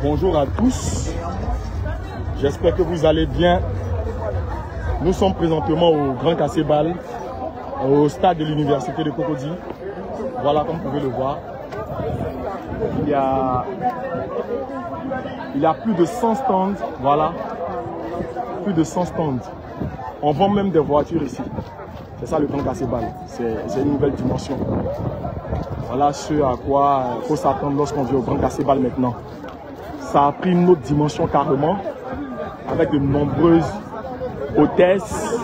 Bonjour à tous, j'espère que vous allez bien. Nous sommes présentement au Grand Cassebal, au stade de l'université de Cocody. Voilà, comme vous pouvez le voir, il y a plus de 100 stands, voilà, plus de 100 stands. On vend même des voitures ici. C'est ça le Grand Cassebal, c'est une nouvelle dimension. Voilà ce à quoi il faut s'attendre lorsqu'on vient au Grand Cassebal maintenant. Ça a pris une autre dimension carrément, avec de nombreuses hôtesses,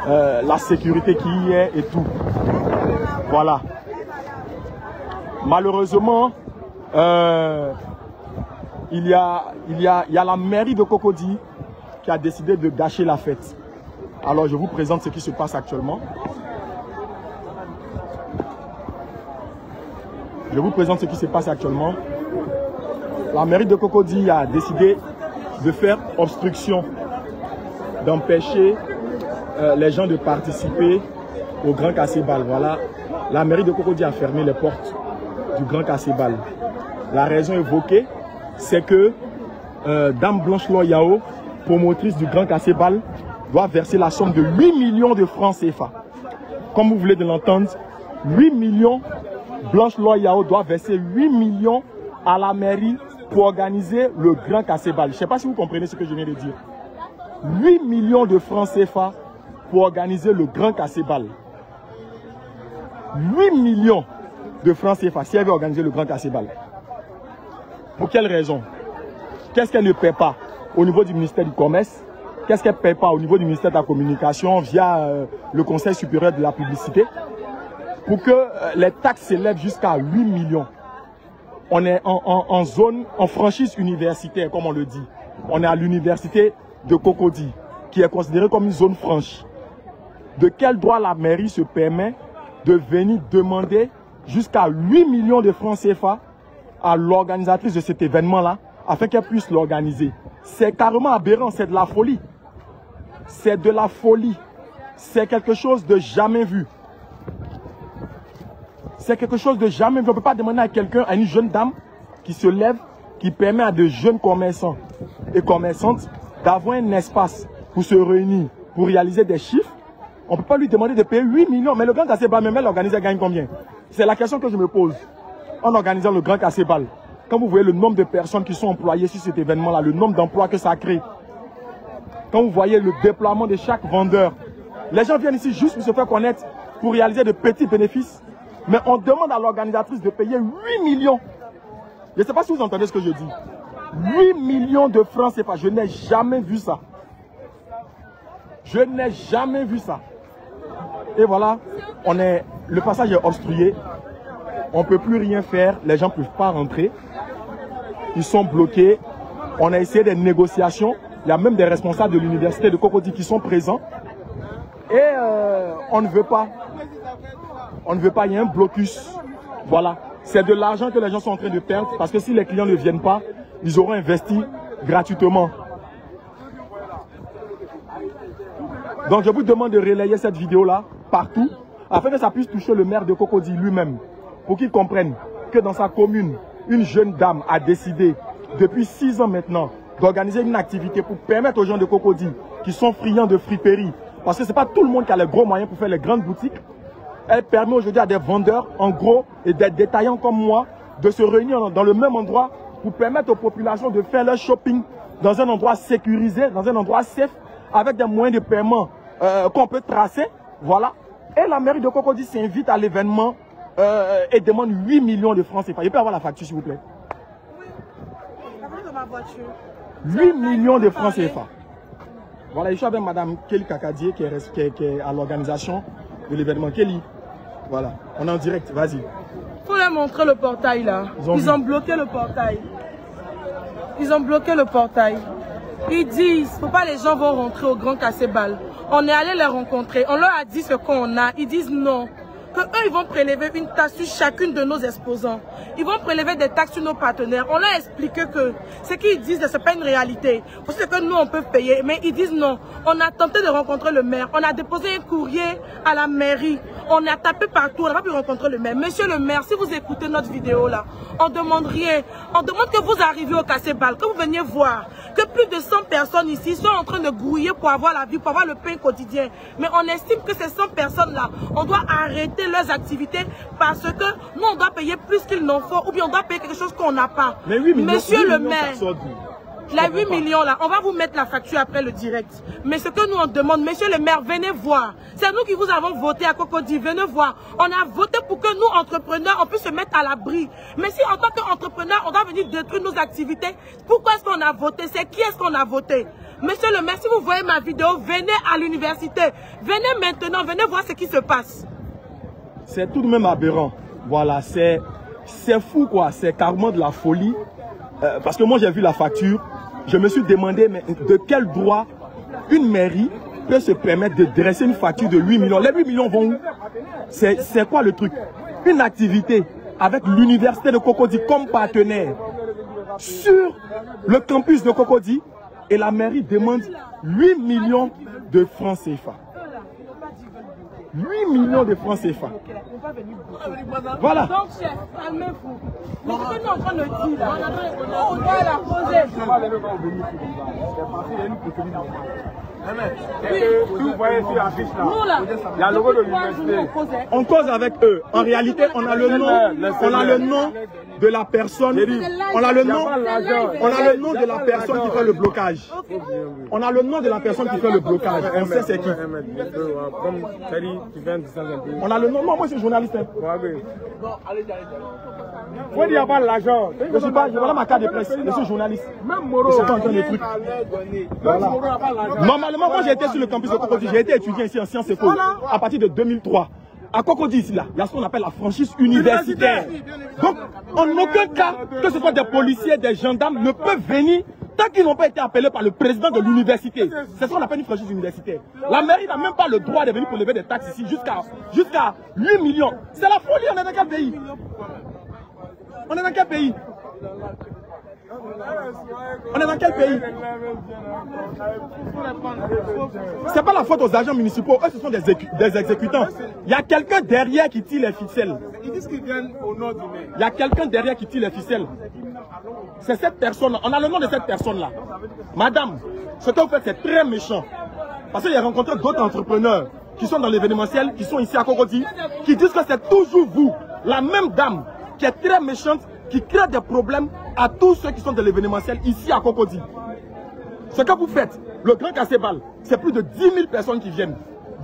la sécurité qui y est et tout. Voilà. Malheureusement, il y a la mairie de Cocody qui a décidé de gâcher la fête. Alors je vous présente ce qui se passe actuellement. Je vous présente ce qui se passe actuellement. La mairie de Cocody a décidé de faire obstruction, d'empêcher les gens de participer au Grand Cassebal. Voilà, la mairie de Cocody a fermé les portes du Grand Cassebal. La raison évoquée, c'est que Dame Blanche Loyao, promotrice du Grand Cassebal, doit verser la somme de 8 millions de francs CFA. Comme vous voulez de l'entendre, 8 millions, Blanche Loyao doit verser 8 millions à la mairie pour organiser le Grand Cassebal. Je ne sais pas si vous comprenez ce que je viens de dire. 8 millions de francs CFA pour organiser le Grand Cassebal. 8 millions de francs CFA si elle veut organiser le Grand Cassebal. Pour quelle raison? Qu'est-ce qu'elle ne paie pas au niveau du ministère du Commerce? Qu'est-ce qu'elle ne paie pas au niveau du ministère de la Communication via le Conseil supérieur de la publicité? Pour que les taxes s'élèvent jusqu'à 8 millions. On est en zone, en franchise universitaire, comme on le dit. On est à l'université de Cocody, qui est considérée comme une zone franche. De quel droit la mairie se permet de venir demander jusqu'à 8 millions de francs CFA à l'organisatrice de cet événement-là, afin qu'elle puisse l'organiser? C'est carrément aberrant, c'est de la folie. C'est de la folie. C'est quelque chose de jamais vu. C'est quelque chose de jamais vu. On ne peut pas demander à quelqu'un, à une jeune dame qui se lève, qui permet à de jeunes commerçants et commerçantes d'avoir un espace pour se réunir, pour réaliser des chiffres. On ne peut pas lui demander de payer 8 millions. Mais le Grand Cassebal, même elle organise, elle gagne combien? C'est la question que je me pose. En organisant le Grand Cassebal, quand vous voyez le nombre de personnes qui sont employées sur cet événement-là, le nombre d'emplois que ça crée, quand vous voyez le déploiement de chaque vendeur, les gens viennent ici juste pour se faire connaître, pour réaliser de petits bénéfices. Mais on demande à l'organisatrice de payer 8 millions. Je ne sais pas si vous entendez ce que je dis. 8 millions de francs CFA. Je n'ai jamais vu ça. Je n'ai jamais vu ça. Et voilà, le passage est obstrué. On ne peut plus rien faire. Les gens ne peuvent pas rentrer. Ils sont bloqués. On a essayé des négociations. Il y a même des responsables de l'université de Cocody qui sont présents. Et on ne veut pas. On ne veut pas, il y a un blocus. Voilà. C'est de l'argent que les gens sont en train de perdre parce que si les clients ne viennent pas, ils auront investi gratuitement. Donc je vous demande de relayer cette vidéo-là partout afin que ça puisse toucher le maire de Cocody lui-même pour qu'il comprenne que dans sa commune, une jeune dame a décidé depuis 6 ans maintenant d'organiser une activité pour permettre aux gens de Cocody qui sont friands de friperie, parce que ce n'est pas tout le monde qui a les gros moyens pour faire les grandes boutiques. Elle permet aujourd'hui à des vendeurs, en gros, et des détaillants comme moi, de se réunir dans le même endroit pour permettre aux populations de faire leur shopping dans un endroit sécurisé, dans un endroit safe, avec des moyens de paiement qu'on peut tracer. Voilà. Et la mairie de Cocody s'invite à l'événement et demande 8 millions de francs CFA. Je peux avoir la facture, s'il vous plaît? Oui. La facture de ma voiture. 8 millions de francs CFA. Voilà, je suis avec Madame Kelly Kakadier qui est à l'organisation de l'événement. Kelly, voilà, on est en direct, vas-y. Il faut leur montrer le portail là. Ils ont bloqué le portail. Ils ont bloqué le portail. Ils disent, faut pas les gens vont rentrer au Grand Cassebal. On est allé les rencontrer, on leur a dit ce qu'on a. Ils disent non. qu'eux, ils vont prélever une taxe sur chacune de nos exposants. Ils vont prélever des taxes sur nos partenaires. On leur a expliqué que ce qu'ils disent, ce n'est pas une réalité. Parce que nous, on peut payer. Mais ils disent non. On a tenté de rencontrer le maire. On a déposé un courrier à la mairie. On a tapé partout. On n'a pas pu rencontrer le maire. Monsieur le maire, si vous écoutez notre vidéo là, on demande rien. On demande que vous arriviez au Cassebal, que vous veniez voir que plus de 100 personnes ici sont en train de grouiller pour avoir la vie, pour avoir le pain quotidien. Mais on estime que ces 100 personnes-là, on doit arrêter leurs activités parce que nous, on doit payer plus qu'il n'en faut ou bien on doit payer quelque chose qu'on n'a pas. Mais oui, monsieur le maire, la 8 millions là, on va vous mettre la facture après le direct. Mais ce que nous on demande, monsieur le maire, venez voir. C'est nous qui vous avons voté à Cocody, venez voir. On a voté pour que nous, entrepreneurs, on puisse se mettre à l'abri. Mais si en tant qu'entrepreneur, on doit venir détruire nos activités, pourquoi est-ce qu'on a voté? C'est qui est-ce qu'on a voté? Monsieur le maire, si vous voyez ma vidéo, venez à l'université. Venez maintenant, venez voir ce qui se passe. C'est tout de même aberrant. Voilà, c'est fou quoi, c'est carrément de la folie. Parce que moi j'ai vu la facture, je me suis demandé mais de quel droit une mairie peut se permettre de dresser une facture de 8 millions. Les 8 millions vont où? C'est quoi le truc? Une activité avec l'université de Cocody comme partenaire sur le campus de Cocody et la mairie demande 8 millions de francs CFA. 8 millions de francs CFA. Voilà. Donc, chef, calmez-vous. Mais ce que nous sommes en train de dire là, on doit la poser. Vous voyez sur l'affiche là, il y a le logo de l'université. On cause avec eux. En réalité, on a le nom de la personne. On a le nom de la personne qui fait le blocage. On a le nom de la personne qui fait le blocage. On sait c'est qui. On a le nom. Moi, je suis journaliste. Il n'y a pas l'argent. Je suis pas. Voilà ma carte de presse. Je suis journaliste. Je sais pas encore des trucs. Voilà. Normalement, moi j'ai été sur le campus de Cocody. J'ai été étudiant ici en sciences éco à partir de 2003. À Cocody, ici, là, il y a ce qu'on appelle la franchise universitaire. Donc, en aucun cas, que ce soit des policiers, des gendarmes, ne peuvent venir tant qu'ils n'ont pas été appelés par le président de l'université. C'est ce qu'on appelle une franchise universitaire. La mairie n'a même pas le droit de venir pour lever des taxes ici jusqu'à 8 millions. C'est la folie, on est dans quel pays? On est dans quel pays? On est dans quel pays? C'est pas la faute aux agents municipaux, eux ce sont des exécutants. Il y a quelqu'un derrière qui tire les ficelles. Ils disent qu'ils viennent au nom du maire. Il y a quelqu'un derrière qui tire les ficelles. C'est cette personne-là. On a le nom de cette personne-là. Madame, ce que vous faites c'est très méchant. Parce qu'il y a rencontré d'autres entrepreneurs qui sont dans l'événementiel, qui sont ici à Cocody, qui disent que c'est toujours vous, la même dame, qui est très méchante, qui crée des problèmes à tous ceux qui sont de l'événementiel ici à Cocody. Ce que vous faites, le Grand Cassebal, c'est plus de 10 000 personnes qui viennent.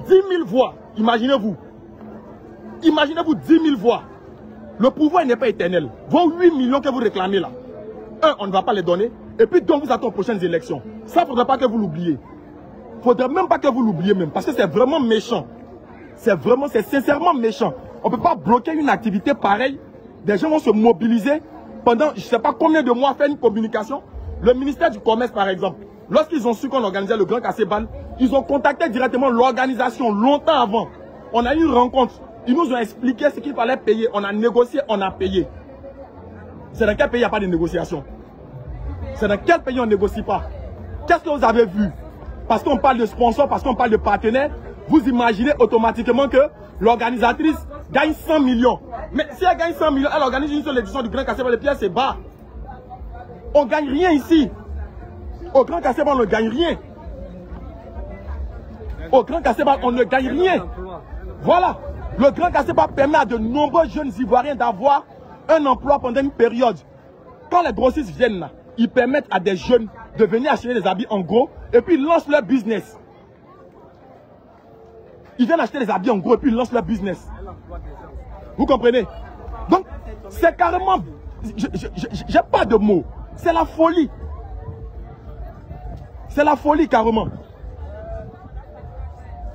10 000 voix, imaginez-vous. Imaginez-vous 10 000 voix. Le pouvoir n'est pas éternel. Vos 8 millions que vous réclamez là, on ne va pas les donner. Et puis donc vous attendez aux prochaines élections. Ça, il ne faudrait pas que vous l'oubliez. Il ne faudrait même pas que vous l'oubliez même. Parce que c'est vraiment méchant. C'est sincèrement méchant. On ne peut pas bloquer une activité pareille. Des gens vont se mobiliser pendant je ne sais pas combien de mois faire une communication. Le ministère du Commerce par exemple, lorsqu'ils ont su qu'on organisait le Grand Cassebal, ils ont contacté directement l'organisation longtemps avant. On a eu une rencontre. Ils nous ont expliqué ce qu'il fallait payer. On a négocié, on a payé. C'est dans quel pays il n'y a pas de négociation? C'est dans quel pays on ne négocie pas? Qu'est-ce que vous avez vu? Parce qu'on parle de sponsors, parce qu'on parle de partenaires, vous imaginez automatiquement que l'organisatrice gagne 100 millions. Mais si elle gagne 100 millions, elle organise une seule édition du Grand Cassebal, les pièces c'est bas. On ne gagne rien ici. Au Grand Cassebal, on ne gagne rien. Au Grand Cassebal, on ne gagne rien. Voilà. Le Grand Cassebal permet à de nombreux jeunes Ivoiriens d'avoir un emploi pendant une période. Quand les grossistes viennent là, ils permettent à des jeunes de venir acheter des habits en gros et puis ils lancent leur business. Ils viennent acheter des habits en gros et puis ils lancent leur business. Vous comprenez? Donc, c'est carrément... J'ai pas de mots. C'est la folie. C'est la folie carrément.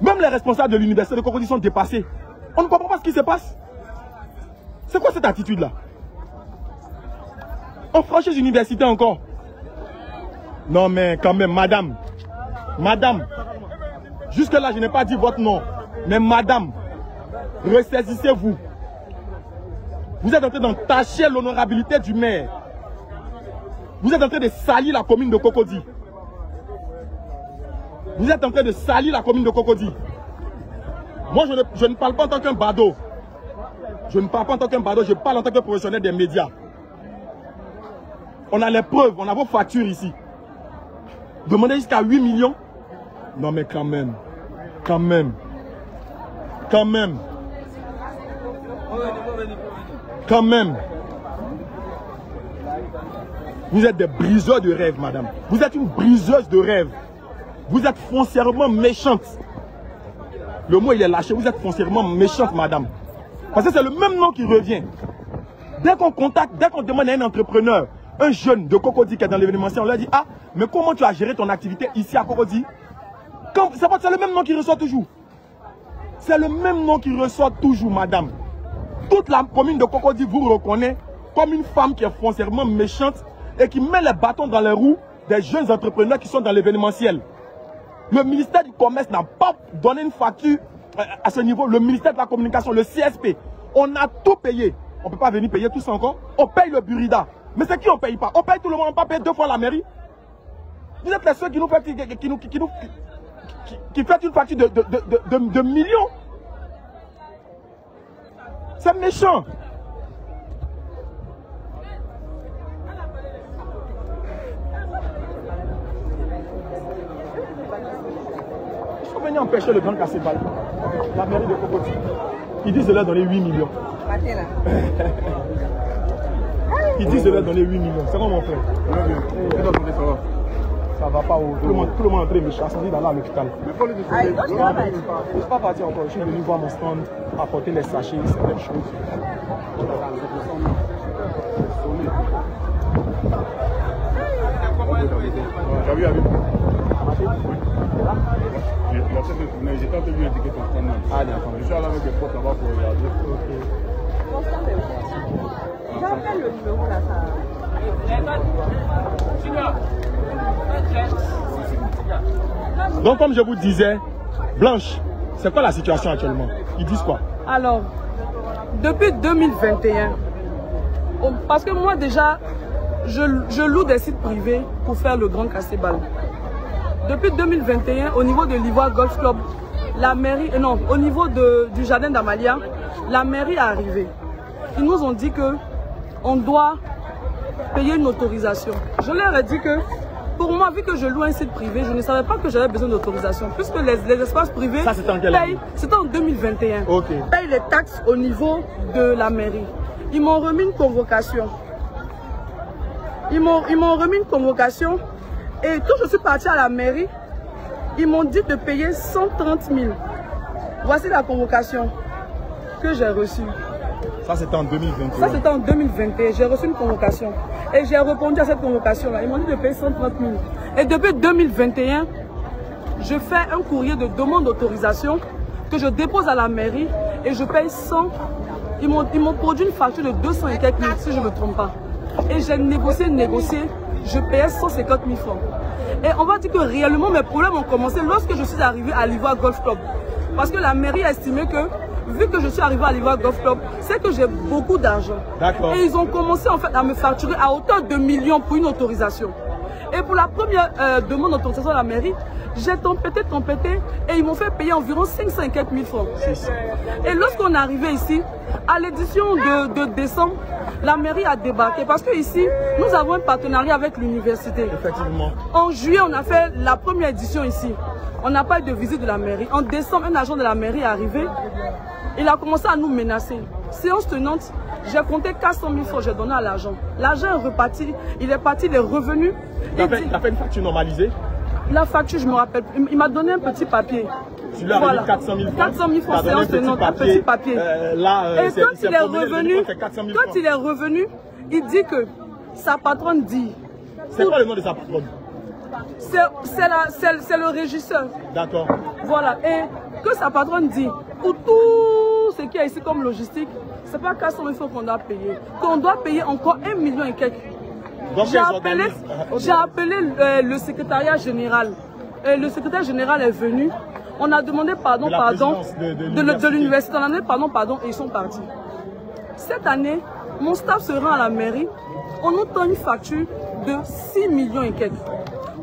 Même les responsables de l'université de Cocody sont dépassés. On ne comprend pas ce qui se passe. C'est quoi cette attitude-là? On franchise l'université encore. Non mais quand même, madame. Jusque-là, je n'ai pas dit votre nom. Mais madame, Ressaisissez-vous. Vous êtes en train d'entacher l'honorabilité du maire. Vous êtes en train de salir la commune de Cocody. Vous êtes en train de salir la commune de Cocody. Moi, je ne parle pas en tant qu'un badaud. Je ne parle pas en tant qu'un badaud, je parle en tant que professionnel des médias. On a les preuves, on a vos factures ici. Demandez jusqu'à 8 millions. Non mais quand même. Quand même. Quand même. Quand même. Vous êtes des briseurs de rêves, madame. Vous êtes une briseuse de rêves. Vous êtes foncièrement méchante. Le mot il est lâché. Vous êtes foncièrement méchante, madame. Parce que c'est le même nom qui revient. Dès qu'on contacte, dès qu'on demande à un entrepreneur, un jeune de Cocody qui est dans l'événementiel, on lui dit, ah, mais comment tu as géré ton activité ici à Cocody? C'est le même nom qui ressort toujours. C'est le même nom qui ressort toujours, madame. Toute la commune de Cocody vous reconnaît comme une femme qui est foncièrement méchante et qui met les bâtons dans les roues des jeunes entrepreneurs qui sont dans l'événementiel. Le ministère du Commerce n'a pas donné une facture à ce niveau. Le ministère de la Communication, le CSP, on a tout payé. On ne peut pas venir payer tout ça encore. On paye le Burida. Mais c'est qui on ne paye pas? On paye tout le monde, on ne peut pas payer 2 fois la mairie. Vous êtes les ceux qui nous font qui fait une facture de millions. C'est méchant. Ils sont venus empêcher le grand Cassébal. La mairie de Cocody. Ils disent de leur donner 8 millions. Ils disent de leur donner 8 millions. C'est quoi mon frère? Ça va pas. Tout le monde est en train de me chasser dans l'hôpital. Je ne suis pas parti encore. Je suis venu voir mon stand, apporter les sachets, certaines choses. J'avais vu. J'étais en train de lui indiquer ton stand. Ah d'accord. Je suis allé avec des potes là-bas pour regarder. J'appelle le numéro là, ça. Donc comme je vous disais, Blanche, c'est quoi la situation actuellement? Ils disent quoi? Alors, depuis 2021, parce que moi déjà, je loue des sites privés pour faire le grand Cassébal. Depuis 2021, au niveau de l'Ivoire Golf Club, la mairie, non, au niveau du jardin d'Amalia, la mairie est arrivée. Ils nous ont dit que on doit payer une autorisation. Je leur ai dit que pour moi, vu que je loue un site privé, je ne savais pas que j'avais besoin d'autorisation. Puisque les espaces privés payent, c'était en 2021, payent les taxes au niveau de la mairie. Ils m'ont remis une convocation. Ils m'ont remis une convocation. Et quand je suis partie à la mairie, ils m'ont dit de payer 130 000. Voici la convocation que j'ai reçue. Ça, c'était en 2021. Ça, c'était en 2021. J'ai reçu une convocation. Et j'ai répondu à cette convocation-là. Ils m'ont dit de payer 130 000. Et depuis 2021, je fais un courrier de demande d'autorisation que je dépose à la mairie et je paye 100. Ils m'ont produit une facture de 200 et quelques mille, si je ne me trompe pas. Et j'ai négocié, je payais 150 000 francs. Et on va dire que réellement, mes problèmes ont commencé lorsque je suis arrivée à l'Ivoire Golf Club. Parce que la mairie a estimé que, vu que je suis arrivée à l'Ivoire Golf Club, c'est que j'ai beaucoup d'argent. Et ils ont commencé en fait à me facturer à hauteur de millions pour une autorisation. Et pour la première demande d'autorisation à la mairie, j'ai tempêté, et ils m'ont fait payer environ 550 000 francs. Et lorsqu'on est arrivé ici, à l'édition de décembre, la mairie a débarqué parce que ici, nous avons un partenariat avec l'université. Effectivement. En juillet, on a fait la première édition ici. On n'a pas eu de visite de la mairie. En décembre, un agent de la mairie est arrivé. Il a commencé à nous menacer. Séance tenante, j'ai compté 400 000 francs, j'ai donné à l'agent. L'agent est reparti, il est parti, il est revenu. Il a fait une facture normalisée? La facture, je me rappelle. Il m'a donné un petit papier. Tu lui as remis 400 000 francs. 400 000 francs, séance tenante, un petit papier. Et quand il est revenu, il dit que sa patronne dit. C'est quoi le nom de sa patronne? C'est le régisseur. D'accord. Voilà. Et que sa patronne dit, pour tout ce qui est ici comme logistique, c'est pas 400 000 francs qu'on doit payer. Qu'on doit payer encore 1 million et quelques. J'ai appelé le secrétariat général. Le secrétaire général est venu. On a demandé pardon, de l'université. On a demandé pardon, et ils sont partis. Cette année, mon staff se rend à la mairie. On nous tend une facture de 6 millions et quelques.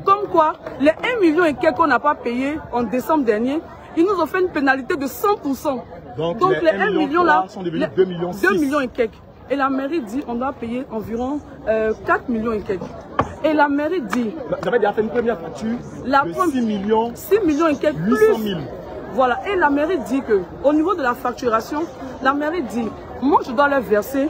Comme quoi, les 1 million et quelques qu'on n'a pas payé en décembre dernier, ils nous ont fait une pénalité de 100%. Donc les 1 million là sont devenus 2 millions 2 millions et quelques. Et la mairie dit on doit payer environ 4 millions et quelques. Et la mairie dit... Vous avez déjà fait une première facture de 6 millions et quelques 800 000. Voilà. Et la mairie dit que au niveau de la facturation, la mairie dit moi je dois leur verser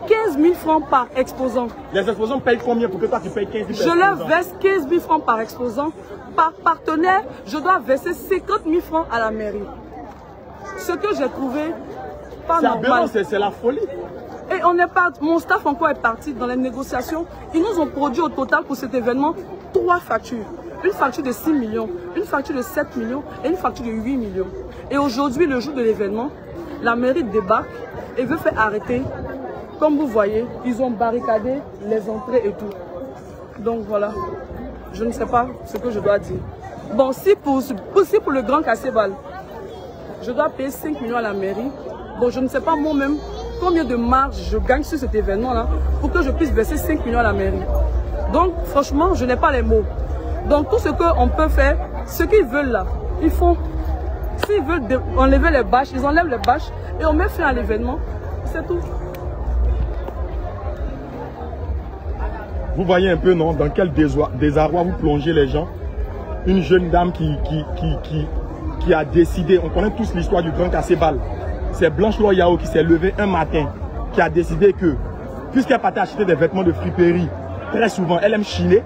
15 000 francs par exposant. Les exposants payent combien pour que toi tu payes 15 000? Je leur verse 15 000 francs par exposant. Par partenaire, je dois verser 50 000 francs à la mairie. Ce que j'ai trouvé pas normal. C'est la folie. Et on est parti, mon staff encore est parti dans les négociations. Ils nous ont produit au total pour cet événement 3 factures. Une facture de 6 millions, une facture de 7 millions et une facture de 8 millions. Et aujourd'hui, le jour de l'événement, la mairie débarque et veut faire arrêter. Comme vous voyez, ils ont barricadé les entrées et tout. Donc voilà, je ne sais pas ce que je dois dire. Bon, si pour le Grand Cassebal, je dois payer 5 millions à la mairie. Bon, je ne sais pas moi-même combien de marge je gagne sur cet événement-là pour que je puisse verser 5 millions à la mairie. Donc, franchement, je n'ai pas les mots. Donc, tout ce qu'on peut faire, ce qu'ils veulent là, ils font. S'ils veulent enlever les bâches, ils enlèvent les bâches et on met fin à l'événement. C'est tout. Vous voyez un peu, non, dans quel désarroi vous plongez les gens. Une jeune dame qui a décidé, on connaît tous l'histoire du Grand Cassebal. C'est Blanche Loyao qui s'est levée un matin, qui a décidé que, puisqu'elle partait acheter des vêtements de friperie, très souvent, elle aime chiner.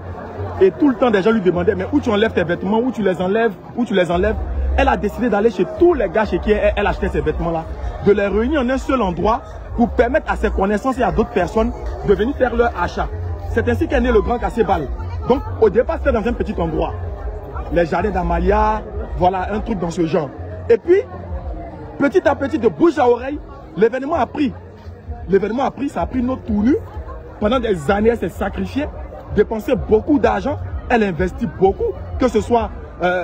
Et tout le temps, des gens lui demandaient, mais où tu enlèves tes vêtements, où tu les enlèves, où tu les enlèves. Elle a décidé d'aller chez tous les gars chez qui elle achetait ces vêtements-là, de les réunir en un seul endroit pour permettre à ses connaissances et à d'autres personnes de venir faire leur achat. C'est ainsi qu'est né le Grand Cassebal. Donc, au départ, c'était dans un petit endroit. Les jardins d'Amalia, voilà, un truc dans ce genre. Et puis, petit à petit, de bouche à oreille, l'événement a pris. L'événement a pris, ça a pris notre tournure. Pendant des années, elle s'est sacrifiée, dépensé beaucoup d'argent. Elle investit beaucoup, que ce soit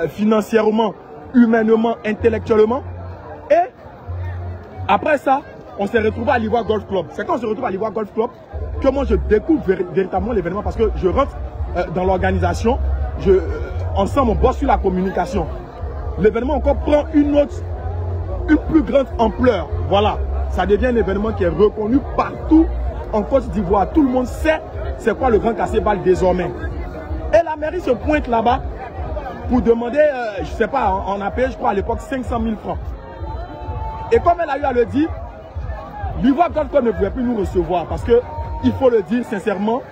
financièrement, humainement, intellectuellement. Et après ça, on s'est retrouvé à l'Ivoire Golf Club. C'est quand on se retrouve à l'Ivoire Golf Club que moi je découvre véritablement l'événement parce que je rentre dans l'organisation. Ensemble, on bosse sur la communication. L'événement encore prend une plus grande ampleur. Voilà, ça devient un événement qui est reconnu partout en Côte d'Ivoire. Tout le monde sait c'est quoi le Grand Cassebal désormais. Et la mairie se pointe là-bas pour demander, je ne sais pas, on a payé, je crois à l'époque, 500 000 francs. Et comme elle a eu à le dire, l'Ivoire Golf Club ne pouvait plus nous recevoir parce que, il faut le dire sincèrement,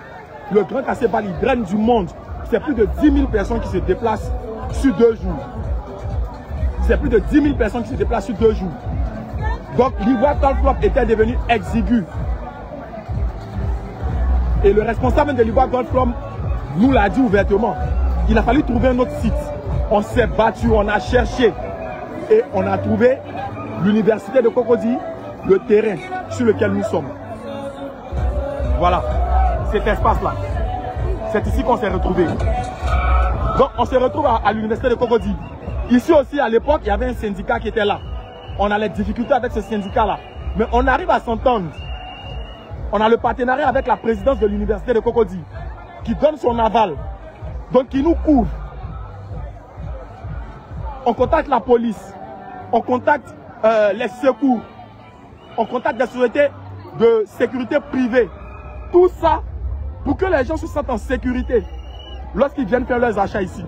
le Grand Cassebal, il draine du monde. C'est plus de 10 000 personnes qui se déplacent sur 2 jours. C'est plus de 10 000 personnes qui se déplacent sur 2 jours. Donc l'Ivoire Golf Club était devenu exigu. Et le responsable de l'Ivoire Golf Club nous l'a dit ouvertement. Il a fallu trouver un autre site. On s'est battu, on a cherché. Et on a trouvé l'université de Cocody, le terrain sur lequel nous sommes. Voilà, cet espace-là. C'est ici qu'on s'est retrouvés. Donc on se retrouve à l'université de Cocody. Ici aussi, à l'époque, il y avait un syndicat qui était là. On a les difficultés avec ce syndicat-là. Mais on arrive à s'entendre. On a le partenariat avec la présidence de l'université de Cocody, qui donne son aval, donc qui nous couvre. On contacte la police, on contacte les secours, on contacte des sociétés de sécurité privée. Tout ça pour que les gens se sentent en sécurité lorsqu'ils viennent faire leurs achats ici.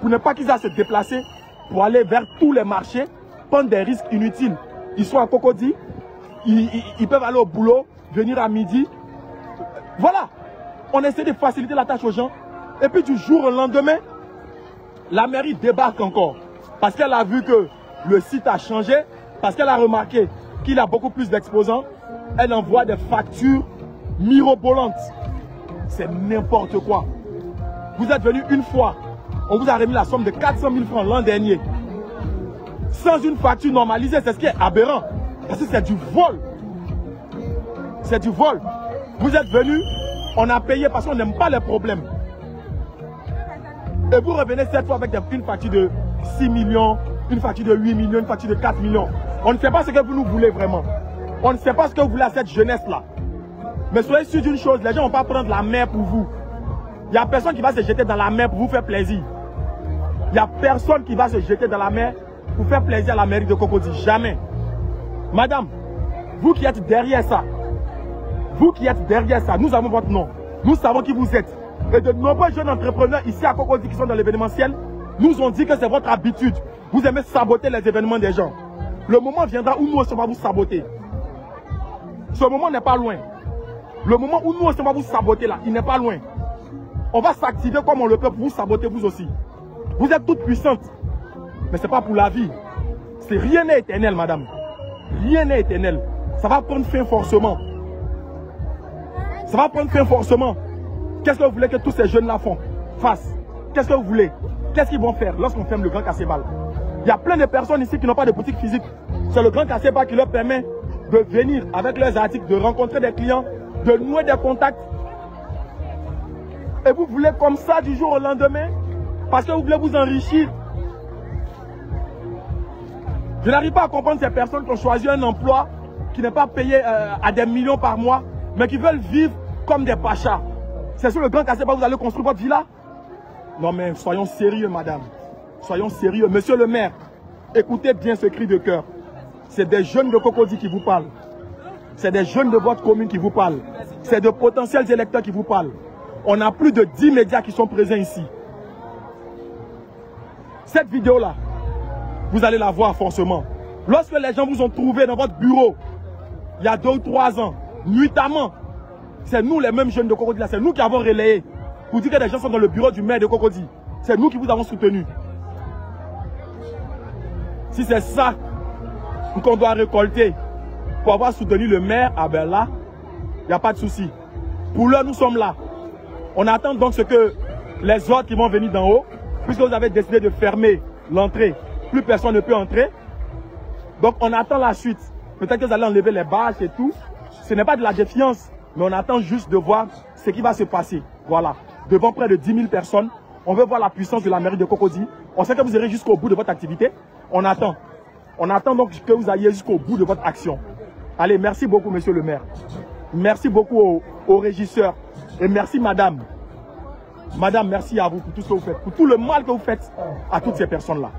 Pour ne pas qu'ils aient à se déplacer pour aller vers tous les marchés, prendre des risques inutiles. Ils sont à Cocody, ils peuvent aller au boulot, venir à midi. Voilà, on essaie de faciliter la tâche aux gens. Et puis du jour au lendemain, la mairie débarque encore. Parce qu'elle a vu que le site a changé, parce qu'elle a remarqué qu'il a beaucoup plus d'exposants. Elle envoie des factures mirobolantes. C'est n'importe quoi. Vous êtes venu une fois, on vous a remis la somme de 400 000 francs l'an dernier. Sans une facture normalisée, c'est ce qui est aberrant. Parce que c'est du vol. C'est du vol. Vous êtes venu, on a payé parce qu'on n'aime pas les problèmes. Et vous revenez cette fois avec une facture de 6 millions, une facture de 8 millions, une facture de 4 millions. On ne sait pas ce que vous nous voulez vraiment. On ne sait pas ce que vous voulez à cette jeunesse-là. Mais soyez sûr d'une chose, les gens ne vont pas prendre la mer pour vous. Il n'y a personne qui va se jeter dans la mer pour vous faire plaisir. Il n'y a personne qui va se jeter dans la mer pour faire plaisir à la mairie de Cocody. Jamais. Madame, vous qui êtes derrière ça, nous avons votre nom. Nous savons qui vous êtes. Et de nombreux jeunes entrepreneurs ici à Cocody qui sont dans l'événementiel nous ont dit que c'est votre habitude. Vous aimez saboter les événements des gens. Le moment viendra où nous aussi on va vous saboter. Ce moment n'est pas loin. Le moment où nous aussi on va vous saboter là, il n'est pas loin. On va s'activer comme on le peut pour vous saboter vous aussi. Vous êtes toute puissante. Mais ce n'est pas pour la vie. Rien n'est éternel, madame. Rien n'est éternel. Ça va prendre fin forcément. Ça va prendre fin forcément. Qu'est-ce que vous voulez que tous ces jeunes-là fassent? Qu'est-ce que vous voulez? Qu'est-ce qu'ils vont faire lorsqu'on ferme le Grand Cassébal? Il y a plein de personnes ici qui n'ont pas de boutique physique. C'est le Grand Cassébal qui leur permet de venir avec leurs articles, de rencontrer des clients, de nouer des contacts. Et vous voulez comme ça du jour au lendemain? Parce que vous voulez vous enrichir. Je n'arrive pas à comprendre ces personnes qui ont choisi un emploi qui n'est pas payé à des millions par mois, mais qui veulent vivre comme des pachas. C'est sur le Grand Cassébal que vous allez construire votre villa? Non mais soyons sérieux, madame. Soyons sérieux. Monsieur le maire, écoutez bien ce cri de cœur. C'est des jeunes de Cocody qui vous parlent. C'est des jeunes de votre commune qui vous parlent. C'est de potentiels électeurs qui vous parlent. On a plus de 10 médias qui sont présents ici. Cette vidéo-là, vous allez la voir forcément. Lorsque les gens vous ont trouvé dans votre bureau, il y a 2 ou 3 ans, nuitamment, c'est nous les mêmes jeunes de Cocody là, c'est nous qui avons relayé pour dire que des gens sont dans le bureau du maire de Cocody. C'est nous qui vous avons soutenu. Si c'est ça qu'on doit récolter pour avoir soutenu le maire, ah ben là, il n'y a pas de souci. Pour l'heure, nous sommes là. On attend donc ce que les autres qui vont venir d'en haut, puisque vous avez décidé de fermer l'entrée, plus personne ne peut entrer. Donc on attend la suite. Peut-être que vous allez enlever les bâches et tout. Ce n'est pas de la défiance, mais on attend juste de voir ce qui va se passer. Voilà. Devant près de 10 000 personnes, on veut voir la puissance de la mairie de Cocody. On sait que vous irez jusqu'au bout de votre activité. On attend. On attend donc que vous alliez jusqu'au bout de votre action. Allez, merci beaucoup, monsieur le maire. Merci beaucoup au régisseur. Et merci, madame. Madame, merci à vous pour tout ce que vous faites. Pour tout le mal que vous faites à toutes ces personnes-là.